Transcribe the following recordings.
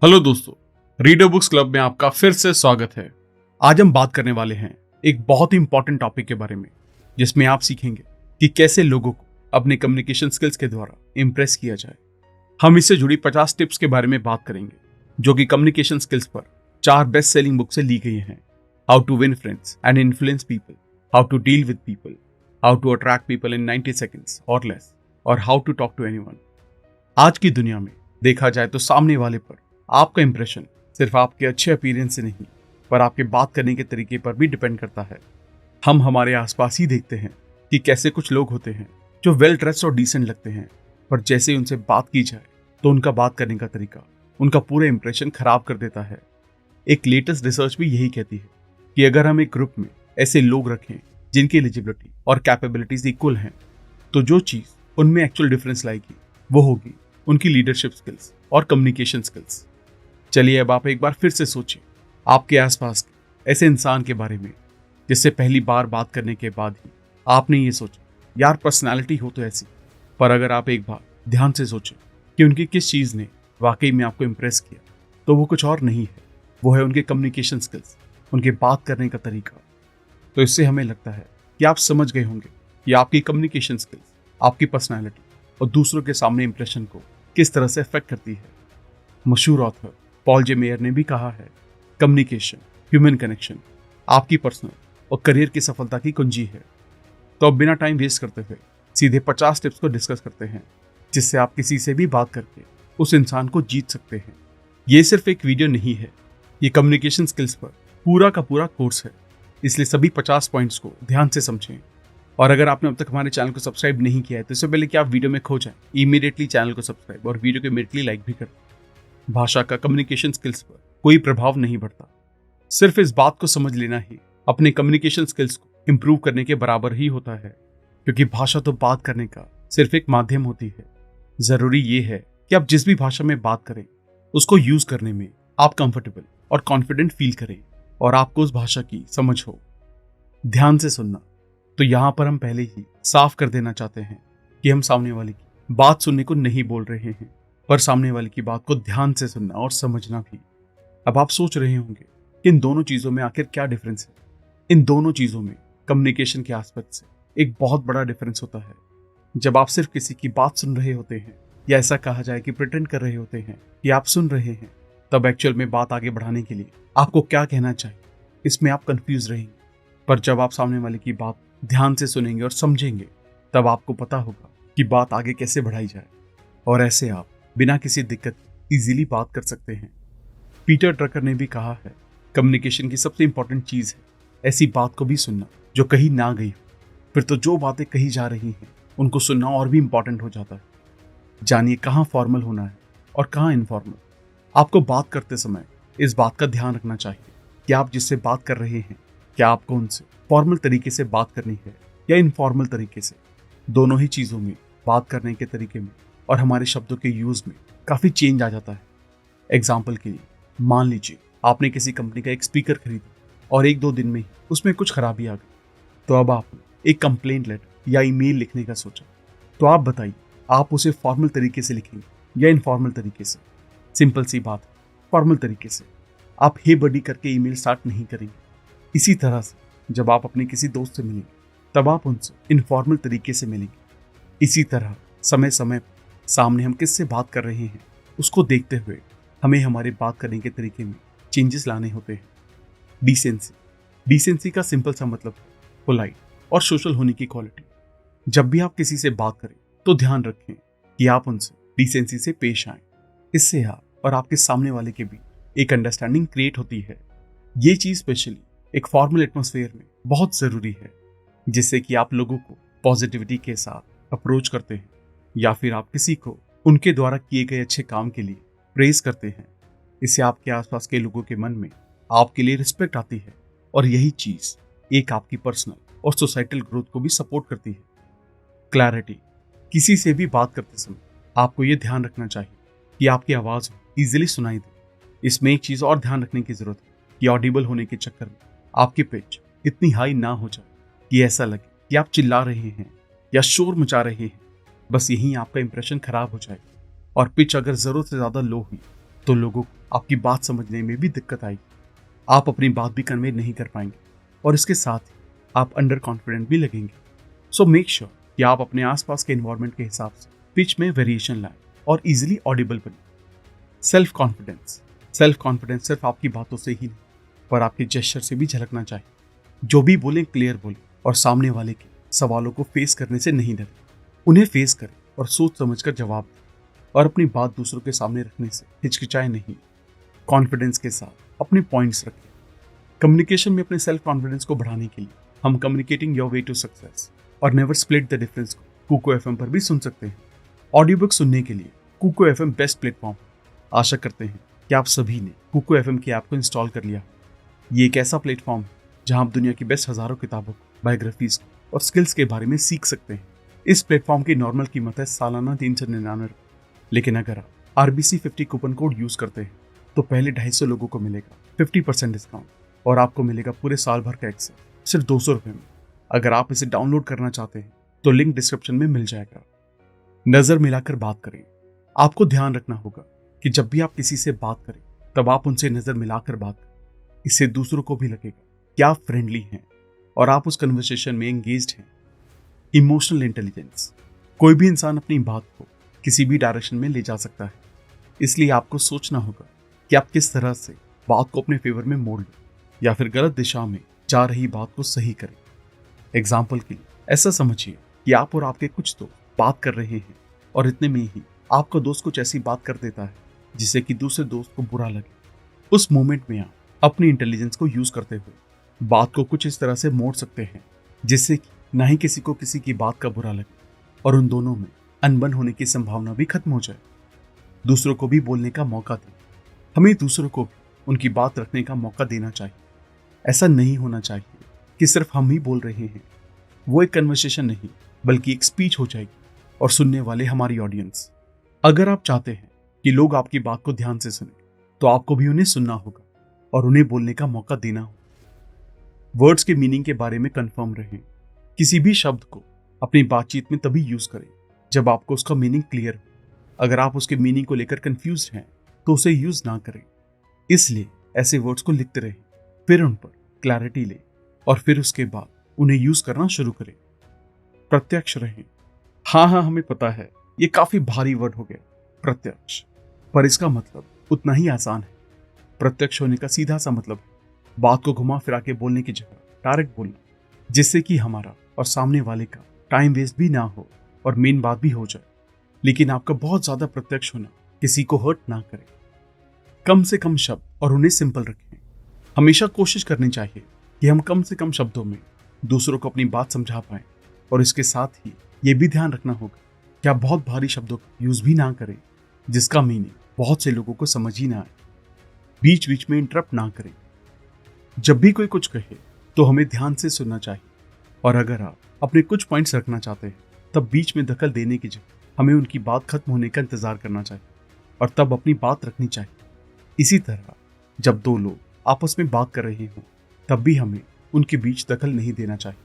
Hello दोस्तों, reader books club में आपका फिर से स्वागत है। आज हम बात करने वाले हैं एक बहुत ही इंपॉर्टेंट टॉपिक के बारे में, जिसमें आप सीखेंगे कि कैसे लोगों को अपने कम्युनिकेशन स्किल्स के द्वारा इंप्रेस किया जाए। हम इससे जुड़ी 50 टिप्स के बारे में बात करेंगे, जो कि कम्युनिकेशन स्किल्स पर 4 बेस्ट सेलिंग बुक से ली गई हैं। How to win friends and influence people, how to deal with people, how to attract people in 90 seconds और लेस, और how to talk to anyone. आज की दुनिया में देखा जाए तो सामने वाले पर आपका इंप्रेशन सिर्फ आपके अच्छे अपीयरेंस से नहीं, पर आपके बात करने के तरीके पर भी डिपेंड करता है। हम हमारे आसपास ही देखते हैं कि कैसे कुछ लोग होते हैं जो वेल ड्रेस्ड और डिसेंट लगते हैं, पर जैसे ही उनसे बात की जाए तो उनका बात करने का तरीका उनका पूरा इंप्रेशन खराब कर देता है। एक लेटेस्ट रिसर्च भी यही कहती है कि अगर हम एक ग्रुप में ऐसे लोग रखें जिनकी एलिजिबिलिटी और कैपेबिलिटीज इक्वल हैं, तो जो चीज उनमें एक्चुअल डिफरेंस लाएगी वो होगी उनकी लीडरशिप स्किल्स और कम्युनिकेशन स्किल्स। चलिए अब आप एक बार फिर से सोचिए आपके आसपास के ऐसे इंसान के बारे में जिससे पहली बार बात करने के बाद ही आपने ये सोचा, यार पर्सनालिटी हो तो ऐसी। पर अगर आप एक बार ध्यान से सोचें कि उनकी किस चीज़ ने वाकई में आपको इम्प्रेस किया, तो वो कुछ और नहीं है, वो है उनके कम्युनिकेशन स्किल्स, उनके बात करने का तरीका। तो इससे हमें लगता है कि आप समझ गए होंगे कि आपकी कम्युनिकेशन स्किल्स आपकी पर्सनैलिटी और दूसरों के सामने इंप्रेशन को किस तरह से अफेक्ट करती है। मशहूर ऑथर पॉल जे मेयर ने भी कहा है, कम्युनिकेशन, ह्यूमन कनेक्शन आपकी पर्सनल और करियर की सफलता की कुंजी है। तो अब बिना टाइम वेस्ट करते हुए सीधे 50 टिप्स को डिस्कस करते हैं, जिससे आप किसी से भी बात करके उस इंसान को जीत सकते हैं। ये सिर्फ एक वीडियो नहीं है, ये कम्युनिकेशन स्किल्स पर पूरा का पूरा कोर्स है, इसलिए सभी 50 पॉइंट्स को ध्यान से समझें। और अगर आपने अब तक हमारे चैनल को सब्सक्राइब नहीं किया है तो इससे पहले कि आप वीडियो में खो जाएं, इमीडिएटली चैनल को सब्सक्राइब और वीडियो को इमीडिएटली लाइक भी करें। भाषा का कम्युनिकेशन स्किल्स पर कोई प्रभाव नहीं पड़ता, सिर्फ इस बात को समझ लेना ही अपने कम्युनिकेशन स्किल्स को इंप्रूव करने के बराबर ही होता है, क्योंकि भाषा तो बात करने का सिर्फ एक माध्यम होती है। जरूरी ये है कि आप जिस भी भाषा में बात करें उसको यूज करने में आप कंफर्टेबल और कॉन्फिडेंट फील करें और आपको उस भाषा की समझ हो। ध्यान से सुनना, तो यहाँ पर हम पहले ही साफ कर देना चाहते हैं कि हम सामने वाले की बात सुनने को नहीं बोल रहे हैं, पर सामने वाले की बात को ध्यान से सुनना और समझना भी। अब आप सोच रहे होंगे कि इन दोनों चीजों में आखिर क्या डिफरेंस है। इन दोनों चीजों में कम्युनिकेशन के एस्पेक्ट से एक बहुत बड़ा डिफरेंस होता है। जब आप सिर्फ किसी की बात सुन रहे होते हैं, या ऐसा कहा जाए कि प्रिटेंड कर रहे होते हैं कि आप सुन रहे हैं, तब एक्चुअल में बात आगे बढ़ाने के लिए आपको क्या कहना चाहिए, इसमें आप कंफ्यूज रहेंगे। पर जब आप सामने वाले की बात ध्यान से सुनेंगे और समझेंगे, तब आपको पता होगा कि बात आगे कैसे बढ़ाई जाए, और ऐसे आप बिना किसी दिक्कत इजीली बात कर सकते हैं। पीटर ड्रकर ने भी कहा है, कम्युनिकेशन की सबसे इंपॉर्टेंट चीज है ऐसी बात को भी सुनना जो कहीं ना गई हो। फिर तो जो बातें कही जा रही हैं उनको सुनना और भी इंपॉर्टेंट हो जाता है। जानिए कहाँ फॉर्मल होना है और कहाँ इनफॉर्मल। आपको बात करते समय इस बात का ध्यान रखना चाहिए कि आप जिससे बात कर रहे हैं, क्या आपको उनसे फॉर्मल तरीके से बात करनी है या इनफॉर्मल तरीके से। दोनों ही चीजों में, बात करने के तरीके में और हमारे शब्दों के यूज में काफी चेंज आ जाता है। एग्जाम्पल के लिए, मान लीजिए आपने किसी कंपनी का एक स्पीकर खरीदा और 1-2 दिन में ही उसमें कुछ खराबी आ गई, तो अब आपने एक कंप्लेंट लेटर या ईमेल लिखने का सोचा। तो आप बताइए, आप उसे फॉर्मल तरीके से लिखेंगे या इनफॉर्मल तरीके से। सिंपल सी बात है, फॉर्मल तरीके से। आप हे बडी करके ईमेल स्टार्ट नहीं करेंगे। इसी तरह से जब आप अपने किसी दोस्त से मिलेंगे, तब आप उनसे इनफॉर्मल तरीके से मिलेंगे। इसी तरह समय समय पर सामने हम किससे बात कर रहे हैं उसको देखते हुए हमें हमारे बात करने के तरीके में चेंजेस लाने होते हैं। डिसेंसी का सिंपल सा मतलब है पोलाइट और सोशल होने की क्वालिटी। जब भी आप किसी से बात करें तो ध्यान रखें कि आप उनसे डिसेंसी से पेश आएं। इससे आप और आपके सामने वाले के बीच एक अंडरस्टैंडिंग क्रिएट होती है। ये चीज स्पेशली एक फॉर्मल एटमॉस्फेयर में बहुत जरूरी है, जिससे कि आप लोगों को पॉजिटिविटी के साथ अप्रोच करते हैं, या फिर आप किसी को उनके द्वारा किए गए अच्छे काम के लिए प्रेज करते हैं। इससे आपके आसपास के लोगों के मन में आपके लिए रिस्पेक्ट आती है, और यही चीज एक आपकी पर्सनल और सोसाइटल ग्रोथ को भी सपोर्ट करती है। क्लैरिटी, किसी से भी बात करते समय आपको यह ध्यान रखना चाहिए कि आपकी आवाज इजीली सुनाई दे। इसमें एक चीज और ध्यान रखने की जरूरत है कि ऑडिबल होने के चक्कर में आपकी पिच इतनी हाई ना हो जाए कि ऐसा लगे कि आप चिल्ला रहे हैं या शोर मचा रहे हैं। बस यही आपका इंप्रेशन खराब हो जाएगा। और पिच अगर जरूरत से ज्यादा लो हुई तो लोगों को आपकी बात समझने में भी दिक्कत आएगी, आप अपनी बात भी कन्वे नहीं कर पाएंगे और इसके साथ ही आप अंडर कॉन्फिडेंट भी लगेंगे। सो मेक श्योर कि आप अपने आसपास के एनवायरनमेंट के हिसाब से पिच में वेरिएशन लाएं और इजीली ऑडिबल बने। सेल्फ कॉन्फिडेंस सिर्फ आपकी बातों से ही नहीं पर आपके जेस्चर से भी झलकना चाहिए। जो भी बोलें क्लियर बोलें और सामने वाले के सवालों को फेस करने से नहीं डरें, उन्हें फेस करें और सोच समझकर जवाब दें और अपनी बात दूसरों के सामने रखने से हिचकिचाए नहीं। कॉन्फिडेंस के साथ अपने पॉइंट्स रखें। कम्युनिकेशन में अपने सेल्फ कॉन्फिडेंस को बढ़ाने के लिए हम communicating your way to success और नेवर स्प्लिट द डिफरेंस को कुको एफएम पर भी सुन सकते हैं। ऑडियो बुक सुनने के लिए कुको एफएम बेस्ट प्लेटफॉर्म। आशा करते हैं कि आप सभी ने कुको एफएम की ऐप को इंस्टॉल कर लिया। ये एक ऐसा प्लेटफॉर्म है जहां आप दुनिया की बेस्ट हजारों किताबों को, बायोग्राफीज को और स्किल्स के बारे में सीख सकते हैं। इस प्लेटफॉर्म की नॉर्मल कीमत है सालाना 399, लेकिन अगर आप RBC 50 कूपन कोड यूज करते हैं तो पहले 250 लोगों को मिलेगा 50% डिस्काउंट और आपको मिलेगा पूरे साल भर का एक्सेस सिर्फ 200 रुपये में। अगर आप इसे डाउनलोड करना चाहते हैं तो लिंक डिस्क्रिप्शन में मिल जाएगा। नजर मिलाकर बात करें। आपको ध्यान रखना होगा कि जब भी आप किसी से बात करें तब आप उनसे नजर मिलाकर बात करें। इससे दूसरों को भी लगेगा कि आप फ्रेंडली हैं और आप उस कन्वर्सेशन में एंगेज्ड हैं। Emotional intelligence. कोई भी इंसान अपनी बात को किसी भी डायरेक्शन में ले जा सकता है, इसलिए आपको सोचना होगा कि आप किस तरह से बात को अपने फेवर में मोड़ लें या फिर गलत दिशा में जा रही बात को सही करें। एग्जाम्पल के लिए ऐसा समझिए कि आप और आपके कुछ दोस्त बात कर रहे हैं और इतने में ही आपका दोस्त कुछ ऐसी बात कर देता है जिससे कि दूसरे दोस्त को बुरा लगे। उस मोमेंट में आप अपनी इंटेलिजेंस को यूज करते हुए बात को कुछ इस तरह से मोड़ सकते हैं जिससे कि ना ही किसी को किसी की बात का बुरा लगे और उन दोनों में अनबन होने की संभावना भी खत्म हो जाए। दूसरों को भी बोलने का मौका दें। हमें दूसरों को भी उनकी बात रखने का मौका देना चाहिए। ऐसा नहीं होना चाहिए कि सिर्फ हम ही बोल रहे हैं। वो एक कन्वर्सेशन नहीं बल्कि एक स्पीच हो जाएगी और सुनने वाले हमारी ऑडियंस। अगर आप चाहते हैं कि लोग आपकी बात को ध्यान से सुने तो आपको भी उन्हें सुनना होगा और उन्हें बोलने का मौका देना होगा। वर्ड्स के मीनिंग के बारे में कंफर्म रहें। किसी भी शब्द को अपनी बातचीत में तभी यूज करें जब आपको उसका मीनिंग क्लियर हो। अगर आप उसके मीनिंग को लेकर कंफ्यूज हैं तो उसे यूज ना करें। इसलिए ऐसे वर्ड्स को लिखते रहें, फिर उन पर क्लैरिटी लें और फिर उसके बाद उन्हें यूज करना शुरू करें। प्रत्यक्ष रहें। हाँ, हमें पता है ये काफी भारी वर्ड हो गया प्रत्यक्ष, पर इसका मतलब उतना ही आसान है। प्रत्यक्ष होने का सीधा सा मतलब है बात को घुमा फिरा के बोलने की जगह डायरेक्ट बोलना, जिससे कि हमारा और सामने वाले का टाइम वेस्ट भी ना हो और मेन बात भी हो जाए। लेकिन आपका बहुत ज्यादा प्रत्यक्ष होना किसी को हर्ट ना करे। कम से कम शब्द और उन्हें सिंपल रखें। हमेशा कोशिश करनी चाहिए कि हम कम से कम शब्दों में दूसरों को अपनी बात समझा पाएं और इसके साथ ही ये भी ध्यान रखना होगा कि आप बहुत भारी शब्दों का यूज भी ना करें जिसका मीनिंग बहुत से लोगों को समझ ही ना आए। बीच बीच में इंटरप्ट ना करें। जब भी कोई कुछ कहे तो हमें ध्यान से सुनना चाहिए और अगर आप अपने कुछ पॉइंट्स रखना चाहते हैं तब बीच में दखल देने की जगह हमें उनकी बात खत्म होने का इंतजार करना चाहिए और तब अपनी बात रखनी चाहिए। इसी तरह जब दो लोग आपस में बात कर रहे हों तब भी हमें उनके बीच दखल नहीं देना चाहिए।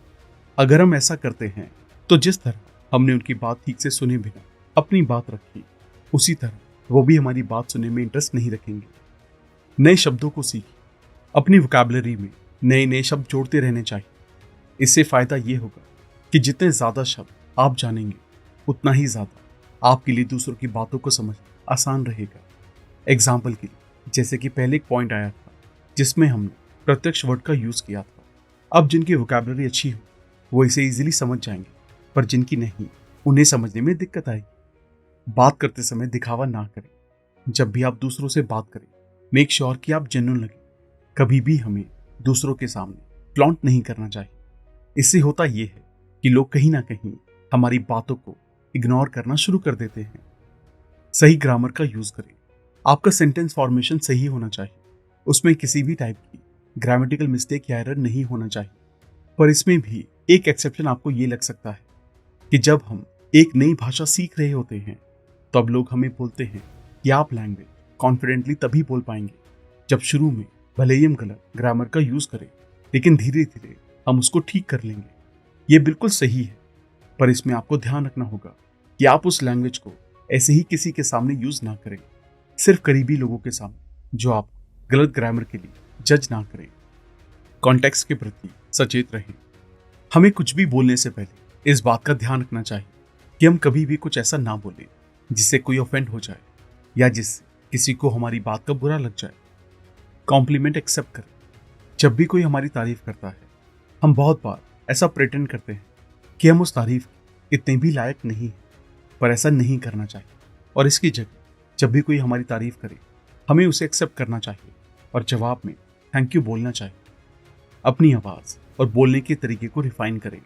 अगर हम ऐसा करते हैं तो जिस तरह हमने उनकी बात ठीक से सुने बिना अपनी बात रखी, उसी तरह वो भी हमारी बात सुनने में इंटरेस्ट नहीं रखेंगे। नए शब्दों को सीखिए। अपनी वोकैबुलरी में नए नए शब्द जोड़ते रहने चाहिए। इससे फायदा ये होगा कि जितने ज्यादा शब्द आप जानेंगे उतना ही ज्यादा आपके लिए दूसरों की बातों को समझना आसान रहेगा। एग्जाम्पल के लिए जैसे कि पहले एक पॉइंट आया था जिसमें हमने प्रत्यक्ष वर्ड का यूज किया था। अब जिनकी वोकैबुलरी अच्छी हो वो इसे इजीली समझ जाएंगे, पर जिनकी नहीं उन्हें समझने में दिक्कत आएगी। बात करते समय दिखावा ना करें। जब भी आप दूसरों से बात करें मेक श्योर कि आप जेन्युइन लगे। कभी भी हमें दूसरों के सामने फ्लॉन्ट नहीं करना चाहिए। इससे होता यह है कि लोग कहीं ना कहीं हमारी बातों को इग्नोर करना शुरू कर देते हैं। सही ग्रामर का यूज करें। आपका सेंटेंस फॉर्मेशन सही होना चाहिए। उसमें किसी भी टाइप की ग्रामेटिकल मिस्टेक या एरर नहीं होना चाहिए। पर इसमें भी एक एक्सेप्शन आपको ये लग सकता है कि जब हम एक नई भाषा सीख रहे होते हैं तब लोग हमें बोलते हैं कि आप लैंग्वेज कॉन्फिडेंटली तभी बोल पाएंगे जब शुरू में भले ही हम गलत ग्रामर का यूज करें, लेकिन धीरे धीरे हम उसको ठीक कर लेंगे। ये बिल्कुल सही है, पर इसमें आपको ध्यान रखना होगा कि आप उस लैंग्वेज को ऐसे ही किसी के सामने यूज ना करें। सिर्फ करीबी लोगों के सामने जो आप गलत ग्रामर के लिए जज ना करें। कॉन्टेक्स्ट के प्रति सचेत रहें। हमें कुछ भी बोलने से पहले इस बात का ध्यान रखना चाहिए कि हम कभी भी कुछ ऐसा ना बोलें जिससे कोई ऑफेंड हो जाए या जिससे किसी को हमारी बात का बुरा लग जाए। कॉम्प्लीमेंट एक्सेप्ट करें। जब भी कोई हमारी तारीफ करता है, हम बहुत बार ऐसा प्रेटेंड करते हैं कि हम उस तारीफ के इतने भी लायक नहीं हैं, पर ऐसा नहीं करना चाहिए। और इसकी जगह जब भी कोई हमारी तारीफ करे, हमें उसे एक्सेप्ट करना चाहिए और जवाब में थैंक यू बोलना चाहिए। अपनी आवाज़ और बोलने के तरीके को रिफाइन करें।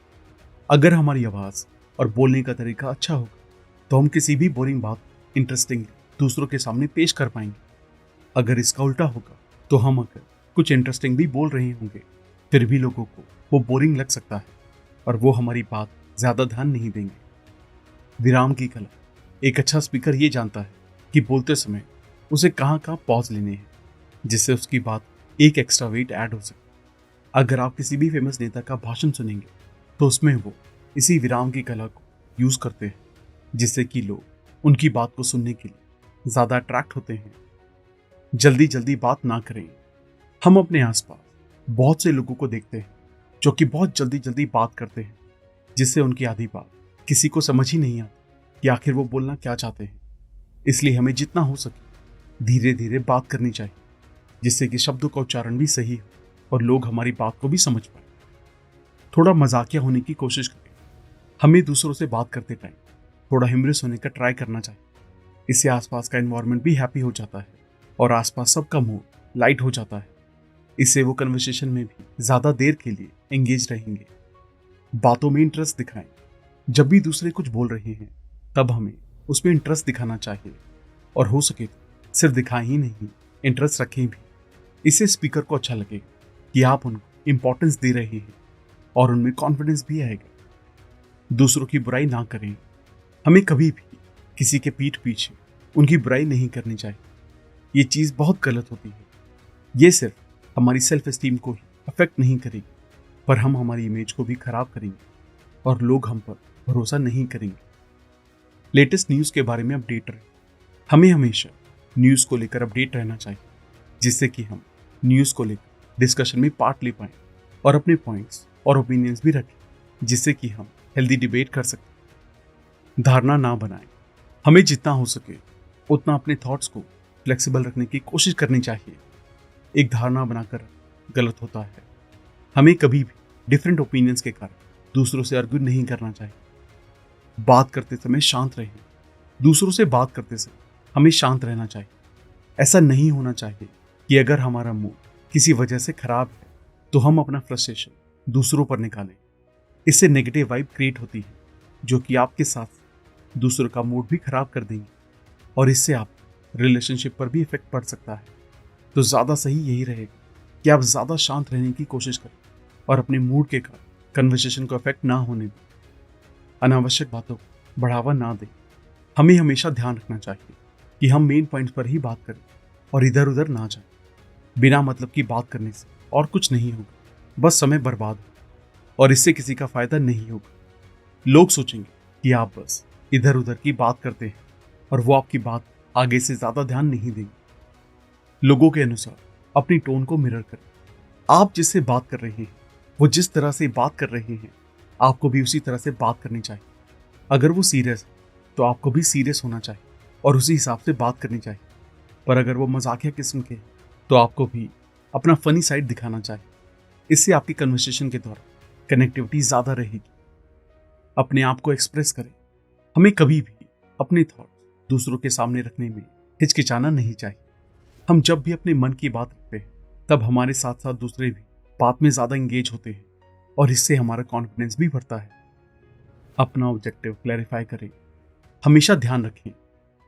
अगर हमारी आवाज़ और बोलने का तरीका अच्छा होगा तो हम किसी भी बोरिंग बात इंटरेस्टिंग दूसरों के सामने पेश कर पाएंगे। अगर इसका उल्टा होगा तो हम अगर कुछ इंटरेस्टिंग भी बोल रहे होंगे फिर भी लोगों को वो बोरिंग लग सकता है और वो हमारी बात ज़्यादा ध्यान नहीं देंगे। विराम की कला। एक अच्छा स्पीकर ये जानता है कि बोलते समय उसे कहाँ कहाँ पॉज लेने हैं जिससे उसकी बात एक एक्स्ट्रा वेट ऐड हो सके। अगर आप किसी भी फेमस नेता का भाषण सुनेंगे तो उसमें वो इसी विराम की कला को यूज़ करते हैं जिससे कि लोग उनकी बात को सुनने के लिए ज़्यादा अट्रैक्ट होते हैं। जल्दी जल्दी बात ना करें। हम अपने आसपास बहुत से लोगों को देखते हैं जो कि बहुत जल्दी जल्दी बात करते हैं जिससे उनकी आधी बात किसी को समझ ही नहीं आती कि आखिर वो बोलना क्या चाहते हैं। इसलिए हमें जितना हो सके धीरे धीरे बात करनी चाहिए जिससे कि शब्दों का उच्चारण भी सही हो और लोग हमारी बात को भी समझ पाए। थोड़ा मजाकिया होने की कोशिश करें। हमें दूसरों से बात करते टाइम थोड़ा ह्यूमरस होने का ट्राई करना चाहिए। इससे आसपास का एनवायरनमेंट भी हैप्पी हो जाता है और आसपास सबका मूड लाइट हो जाता है। इससे वो कन्वर्सेशन में भी ज़्यादा देर के लिए एंगेज रहेंगे। बातों में इंटरेस्ट दिखाएं। जब भी दूसरे कुछ बोल रहे हैं तब हमें उसमें इंटरेस्ट दिखाना चाहिए और हो सके तो सिर्फ दिखाएं ही नहीं, इंटरेस्ट रखें भी। इससे स्पीकर को अच्छा लगेगा कि आप उनको इम्पोर्टेंस दे रहे हैं और उनमें कॉन्फिडेंस भी आएगा। दूसरों की बुराई ना करें। हमें कभी भी किसी के पीठ पीछे उनकी बुराई नहीं करनी चाहिए। ये चीज़ बहुत गलत होती है। ये सिर्फ हमारी सेल्फ एस्टीम को ही अफेक्ट नहीं करेगी पर हम हमारी इमेज को भी खराब करेंगे और लोग हम पर भरोसा नहीं करेंगे। लेटेस्ट न्यूज़ के बारे में अपडेट रहें। हमें हमेशा न्यूज़ को लेकर अपडेट रहना चाहिए जिससे कि हम न्यूज़ को लेकर डिस्कशन में पार्ट ले पाएं और अपने पॉइंट्स और ओपिनियंस भी रखें जिससे कि हम हेल्दी डिबेट कर सकें। धारणा ना बनाएं। हमें जितना हो सके उतना अपने थॉट्स को फ्लेक्सिबल रखने की कोशिश करनी चाहिए। एक धारणा बनाकर गलत होता है। हमें कभी भी डिफरेंट ओपिनियंस के कारण दूसरों से आर्ग्यू नहीं करना चाहिए। बात करते समय शांत रहें। दूसरों से बात करते समय हमें शांत रहना चाहिए। ऐसा नहीं होना चाहिए कि अगर हमारा मूड किसी वजह से खराब है तो हम अपना फ्रस्ट्रेशन दूसरों पर निकालें। इससे नेगेटिव वाइब क्रिएट होती है जो कि आपके साथ दूसरों का मूड भी खराब कर देंगे और इससे आप रिलेशनशिप पर भी इफेक्ट पड़ सकता है। तो ज़्यादा सही यही रहेगा कि आप ज़्यादा शांत रहने की कोशिश करें और अपने मूड के कारण कन्वर्सेशन को इफेक्ट ना होने दें। अनावश्यक बातों को बढ़ावा ना दें। हमें हमेशा ध्यान रखना चाहिए कि हम मेन पॉइंट्स पर ही बात करें और इधर उधर ना जाएं। बिना मतलब की बात करने से और कुछ नहीं होगा, बस समय बर्बाद हो और इससे किसी का फायदा नहीं होगा। लोग सोचेंगे कि आप बस इधर उधर की बात करते हैं और वो आपकी बात आगे से ज़्यादा ध्यान नहीं देंगे। लोगों के अनुसार अपनी टोन को मिरर करें। आप जिससे बात कर रहे हैं वो जिस तरह से बात कर रहे हैं आपको भी उसी तरह से बात करनी चाहिए। अगर वो सीरियस है तो आपको भी सीरियस होना चाहिए और उसी हिसाब से बात करनी चाहिए। पर अगर वो मजाकिया किस्म के तो आपको भी अपना फनी साइड दिखाना चाहिए। इससे आपकी कन्वर्सेशन के दौरान कनेक्टिविटी ज़्यादा रहेगी। अपने आप को एक्सप्रेस करें। हमें कभी भी अपने थॉट दूसरों के सामने रखने में हिचकिचाना नहीं चाहिए। हम जब भी अपने मन की बात रखते हैं तब हमारे साथ साथ दूसरे भी बात में ज़्यादा इंगेज होते हैं और इससे हमारा कॉन्फिडेंस भी बढ़ता है। अपना ऑब्जेक्टिव क्लैरिफाई करें। हमेशा ध्यान रखें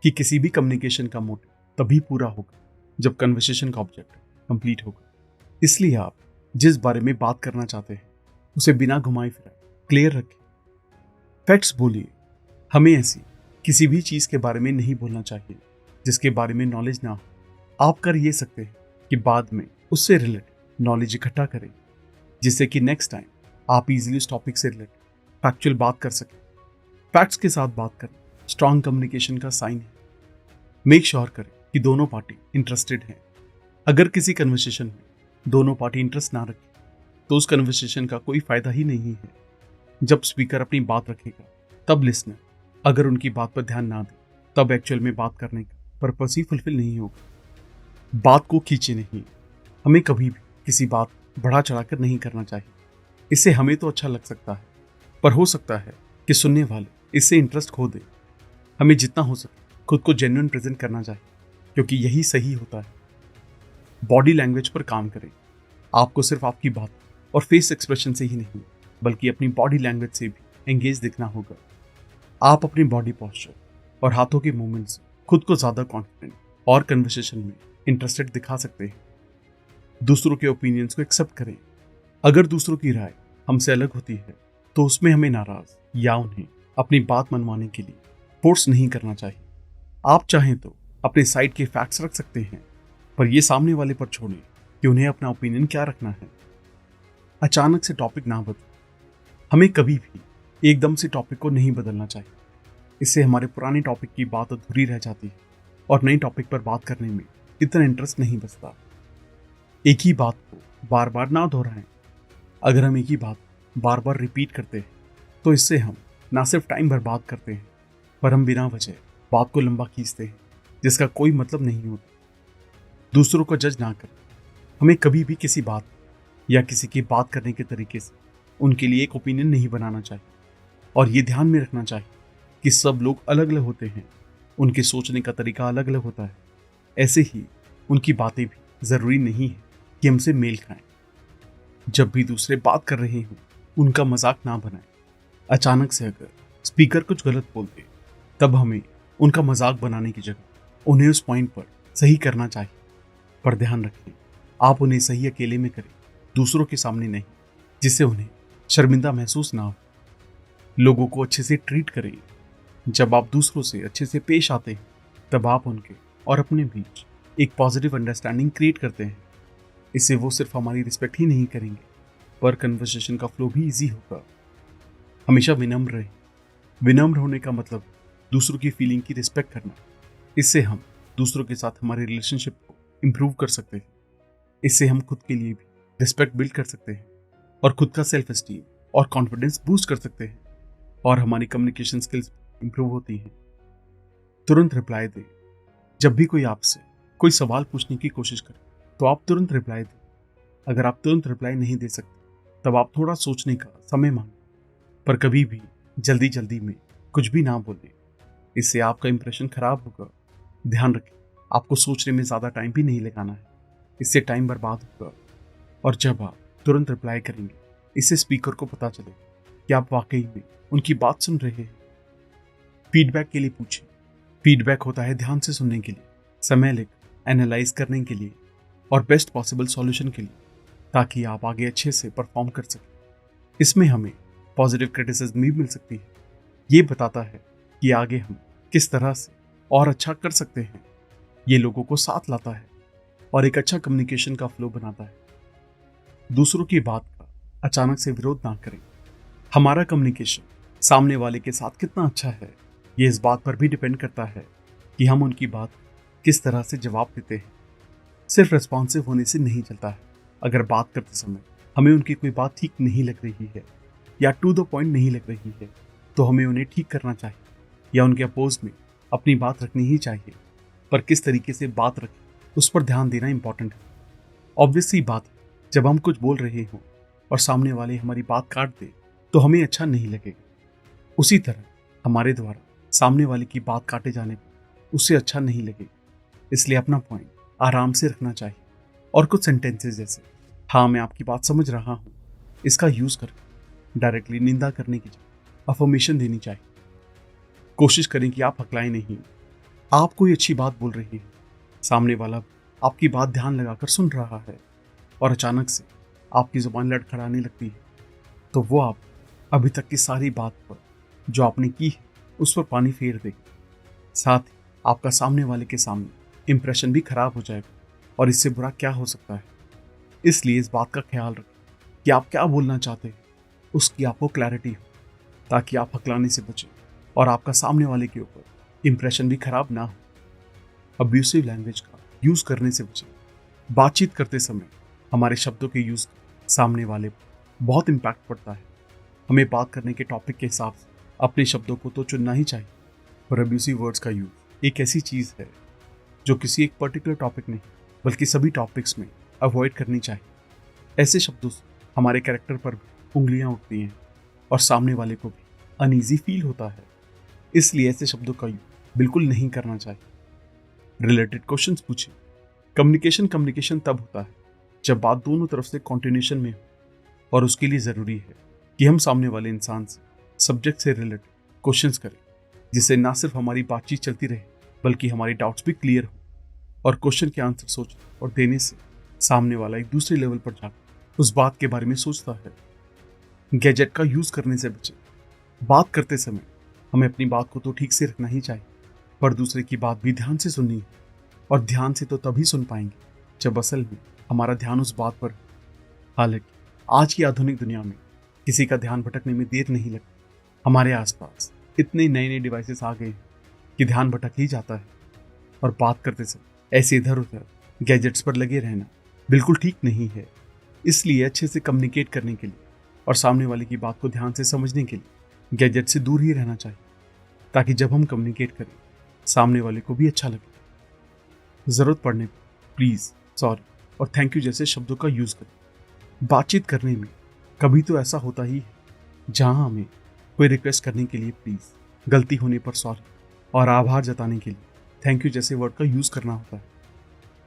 कि किसी भी कम्युनिकेशन का मोटिव तभी पूरा होगा जब कन्वर्सेशन का ऑब्जेक्टिव कंप्लीट होगा। इसलिए आप जिस बारे में बात करना चाहते हैं उसे बिना घुमाए फिराए क्लियर रखें। फैक्ट्स बोलिए। हमें ऐसी किसी भी चीज़ के बारे में नहीं बोलना चाहिए जिसके बारे में नॉलेज ना हो। आप कर ये सकते हैं कि बाद में उससे रिलेटेड नॉलेज इकट्ठा करें जिससे कि नेक्स्ट टाइम आप इजीली उस टॉपिक से रिलेटेड फैक्चुअल बात कर सकें। फैक्ट्स के साथ बात करना स्ट्रांग कम्युनिकेशन का साइन है। मेक श्योर करें कि दोनों पार्टी इंटरेस्टेड हैं। अगर किसी कन्वर्सेशन में दोनों पार्टी इंटरेस्ट ना रखे तो उस कन्वर्सेशन का कोई फायदा ही नहीं है। जब स्पीकर अपनी बात रखेगा तब लिसनर अगर उनकी बात पर ध्यान ना दे तब एक्चुअल में बात करने का पर्पस ही फुलफिल नहीं होगा। बात को खींचे नहीं, हमें कभी भी किसी बात बढ़ा चढ़ाकर नहीं करना चाहिए। इससे हमें तो अच्छा लग सकता है पर हो सकता है कि सुनने वाले इससे इंटरेस्ट खो दे। हमें जितना हो सके खुद को जेन्युइन प्रेजेंट करना चाहिए क्योंकि यही सही होता है। बॉडी लैंग्वेज पर काम करें। आपको सिर्फ आपकी बात और फेस एक्सप्रेशन से ही नहीं बल्कि अपनी बॉडी लैंग्वेज से भी एंगेज दिखना होगा। आप अपनी बॉडी पोस्चर और हाथों के मूवमेंट से खुद को ज्यादा कॉन्फिडेंट और कन्वर्सेशन में इंटरेस्टेड दिखा सकते हैं। दूसरों के ओपिनियंस को एक्सेप्ट करें। अगर दूसरों की राय हमसे अलग होती है तो उसमें हमें नाराज या उन्हें अपनी बात मनवाने के लिए फोर्स नहीं करना चाहिए। आप चाहें तो अपने साइड के फैक्ट्स रख सकते हैं पर यह सामने वाले पर छोड़ें कि उन्हें अपना ओपिनियन क्या रखना है। अचानक से टॉपिक ना बदलें। हमें कभी भी एकदम से टॉपिक को नहीं बदलना चाहिए। इससे हमारे पुराने टॉपिक की बात अधूरी रह जाती है और नए टॉपिक पर बात करने में इतना इंटरेस्ट नहीं बचता। एक ही बात को बार बार ना दोहराएं। अगर हम एक ही बात बार बार रिपीट करते हैं तो इससे हम ना सिर्फ टाइम बर्बाद करते हैं पर हम बिना वजह बात को लंबा खींचते हैं जिसका कोई मतलब नहीं होता। दूसरों को जज ना करें। हमें कभी भी किसी बात या किसी की बात करने के तरीके से उनके लिए एक ओपिनियन नहीं बनाना चाहिए और ये ध्यान में रखना चाहिए कि सब लोग अलग अलग होते हैं, उनके सोचने का तरीका अलग अलग होता है। ऐसे ही उनकी बातें भी जरूरी नहीं है कि हमसे मेल खाएं। जब भी दूसरे बात कर रहे हों उनका मजाक ना बनाएं। अचानक से अगर स्पीकर कुछ गलत बोल दे तब हमें उनका मजाक बनाने की जगह उन्हें उस पॉइंट पर सही करना चाहिए। पर ध्यान रखें, आप उन्हें सही अकेले में करें, दूसरों के सामने नहीं, जिससे उन्हें शर्मिंदा महसूस ना हो। लोगों को अच्छे से ट्रीट करें। जब आप दूसरों से अच्छे से पेश आते हैं तब आप उनके और अपने बीच एक पॉजिटिव अंडरस्टैंडिंग क्रिएट करते हैं। इससे वो सिर्फ हमारी रिस्पेक्ट ही नहीं करेंगे पर कन्वर्सेशन का फ्लो भी इजी होगा। हमेशा विनम्र रहें। विनम्र होने का मतलब दूसरों की फीलिंग की रिस्पेक्ट करना। इससे हम दूसरों के साथ हमारे रिलेशनशिप को इम्प्रूव कर सकते हैं। इससे हम खुद के लिए भी रिस्पेक्ट बिल्ड कर सकते हैं और खुद का सेल्फ एस्टीम और कॉन्फिडेंस बूस्ट कर सकते हैं और हमारी कम्युनिकेशन स्किल्स इंप्रूव होती हैं। तुरंत रिप्लाई दें। जब भी कोई आपसे कोई सवाल पूछने की कोशिश करे तो आप तुरंत रिप्लाई दें। अगर आप तुरंत रिप्लाई नहीं दे सकते तब आप थोड़ा सोचने का समय मांगें पर कभी भी जल्दी जल्दी में कुछ भी ना बोलें। इससे आपका इंप्रेशन खराब होगा। ध्यान रखें, आपको सोचने में ज्यादा टाइम भी नहीं लगाना है, इससे टाइम बर्बाद होगा। और जब आप तुरंत रिप्लाई करेंगे इससे स्पीकर को पता चले कि आप वाकई में उनकी बात सुन रहे हैं। फीडबैक के लिए पूछें। फीडबैक होता है ध्यान से सुनने के लिए, समय लेकर एनालाइज करने के लिए और बेस्ट पॉसिबल सॉल्यूशन के लिए, ताकि आप आगे अच्छे से परफॉर्म कर सकें। इसमें हमें पॉजिटिव क्रिटिसिज्म भी मिल सकती है। ये बताता है कि आगे हम किस तरह से और अच्छा कर सकते हैं। ये लोगों को साथ लाता है और एक अच्छा कम्युनिकेशन का फ्लो बनाता है। दूसरों की बात का अचानक से विरोध ना करें। हमारा कम्युनिकेशन सामने वाले के साथ कितना अच्छा है ये इस बात पर भी डिपेंड करता है कि हम उनकी बात किस तरह से जवाब देते हैं। सिर्फ रिस्पॉन्सिव होने से नहीं चलता है। अगर बात करते समय हमें उनकी कोई बात ठीक नहीं लग रही है या टू द पॉइंट नहीं लग रही है तो हमें उन्हें ठीक करना चाहिए या उनके अपोज में अपनी बात रखनी ही चाहिए। पर किस तरीके से बात रखें उस पर ध्यान देना इंपॉर्टेंट है। ऑब्वियस सी बात है, जब हम कुछ बोल रहे हों और सामने वाले हमारी बात काट दे तो हमें अच्छा नहीं लगेगा। उसी तरह हमारे द्वारा सामने वाले की बात काटे जाने पर उसे अच्छा नहीं लगेगा। इसलिए अपना पॉइंट आराम से रखना चाहिए और कुछ सेंटेंसेस जैसे हाँ मैं आपकी बात समझ रहा हूँ इसका यूज करके डायरेक्टली निंदा करने की जगह अफर्मेशन देनी चाहिए। कोशिश करें कि आप हकलाएं नहीं। आप कोई अच्छी बात बोल रही हैं, सामने वाला आपकी बात ध्यान लगाकर सुन रहा है और अचानक से आपकी जुबान लड़खड़ाने लगती है तो वो आप अभी तक की सारी बात पर जो आपने की है उस पर पानी फेर देगा। साथ ही आपका सामने वाले के सामने इंप्रेशन भी खराब हो जाएगा और इससे बुरा क्या हो सकता है। इसलिए इस बात का ख्याल रखें कि आप क्या बोलना चाहते हैं, उसकी आपको क्लैरिटी हो ताकि आप हकलाने से बचें और आपका सामने वाले के ऊपर इंप्रेशन भी खराब ना हो। अब्यूसिव लैंग्वेज का यूज करने से बचें। बातचीत करते समय हमारे शब्दों के यूज का सामने वाले पर बहुत इम्पैक्ट पड़ता है। हमें बात करने के टॉपिक के हिसाब से अपने शब्दों को तो चुनना ही चाहिए, पर अब्यूसिव वर्ड्स का यूज एक ऐसी चीज है जो किसी एक पर्टिकुलर टॉपिक नहीं बल्कि सभी टॉपिक्स में अवॉइड करनी चाहिए। ऐसे शब्दों से हमारे कैरेक्टर पर भी उंगलियां उठती हैं और सामने वाले को भी अनईजी फील होता है। इसलिए ऐसे शब्दों का यूज बिल्कुल नहीं करना चाहिए। रिलेटेड क्वेश्चंस पूछें। कम्युनिकेशन तब होता है जब बात दोनों तरफ से कॉन्टिन्यूशन में हो, और उसके लिए जरूरी है कि हम सामने वाले इंसान से सब्जेक्ट से रिलेटेड क्वेश्चंस करें, जिससे ना सिर्फ हमारी बातचीत चलती रहे बल्कि हमारी डाउट्स भी क्लियर हो। और क्वेश्चन के आंसर सोच और देने से सामने वाला एक दूसरे लेवल पर जाकर उस बात के बारे में सोचता है। गैजेट का यूज करने से बचें। बात करते समय हमें अपनी बात को तो ठीक से रखना ही चाहिए, पर दूसरे की बात भी ध्यान से सुननी है। और ध्यान से तो तभी सुन पाएंगे जब असल में हमारा ध्यान उस बात पर। हालांकि आज की आधुनिक दुनिया में किसी का ध्यान भटकने में देर नहीं लगती। हमारे आसपास इतने नए नए डिवाइसेस आ गए हैं कि ध्यान भटक ही जाता है। और बात करते समय ऐसे इधर उधर गैजेट्स पर लगे रहना बिल्कुल ठीक नहीं है। इसलिए अच्छे से कम्युनिकेट करने के लिए और सामने वाले की बात को ध्यान से समझने के लिए गैजेट से दूर ही रहना चाहिए, ताकि जब हम कम्युनिकेट करें सामने वाले को भी अच्छा लगे। जरूरत पड़ने पर प्लीज, सॉरी और थैंक यू जैसे शब्दों का यूज करें। बातचीत करने में कभी तो ऐसा होता ही है जहां हमें कोई रिक्वेस्ट करने के लिए प्लीज, गलती होने पर सॉरी और आभार जताने के लिए थैंक यू जैसे वर्ड का यूज करना होता है।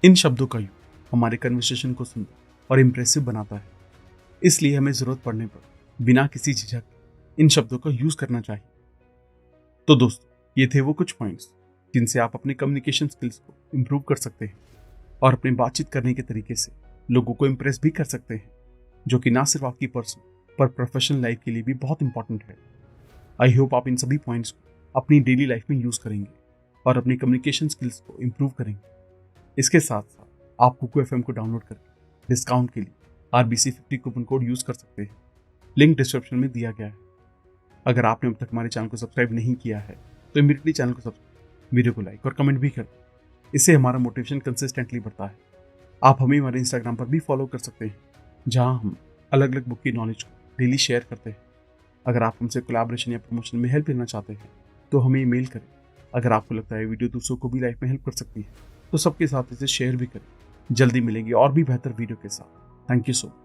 इन शब्दों का यूज हमारे कन्वर्सेशन को सुंदर और इम्प्रेसिव बनाता है। इसलिए हमें जरूरत पड़ने पर बिना किसी झिझक इन शब्दों का यूज करना चाहिए। तो दोस्तों, ये थे वो कुछ पॉइंट्स जिनसे आप अपने कम्युनिकेशन स्किल्स को इम्प्रूव कर सकते हैं और अपने बातचीत करने के तरीके से लोगों को इम्प्रेस भी कर सकते हैं, जो कि ना सिर्फ आपकी पर्सनल पर प्रोफेशनल लाइफ के लिए भी बहुत इंपॉर्टेंट है। आई होप आप इन सभी पॉइंट्स को अपनी डेली लाइफ में यूज करेंगे और अपनी कम्युनिकेशन स्किल्स को इम्प्रूव करेंगे। इसके साथ साथ आप कुकू FM को डाउनलोड करके डिस्काउंट के लिए RBC50 कूपन कोड यूज कर सकते हैं। लिंक डिस्क्रिप्शन में दिया गया है। अगर आपने अब तक हमारे चैनल को सब्सक्राइब नहीं किया है तो इमीडिएटली चैनल को सब्सक्राइब, वीडियो को लाइक और कमेंट भी करें। इससे हमारा मोटिवेशन कंसिस्टेंटली बढ़ता है। आप हमें हमारे इंस्टाग्राम पर भी फॉलो कर सकते हैं, जहां हम अलग अलग बुक की नॉलेज को डेली शेयर करते हैं। अगर आप हमसे कोलैबोरेशन या प्रमोशन में हेल्प लेना चाहते हैं तो हमें ईमेल करें। अगर आपको लगता है वीडियो दूसरों को भी लाइफ में हेल्प कर सकती है तो सबके साथ इसे शेयर भी करें। जल्दी मिलेंगे और भी बेहतर वीडियो के साथ। Thank you so much.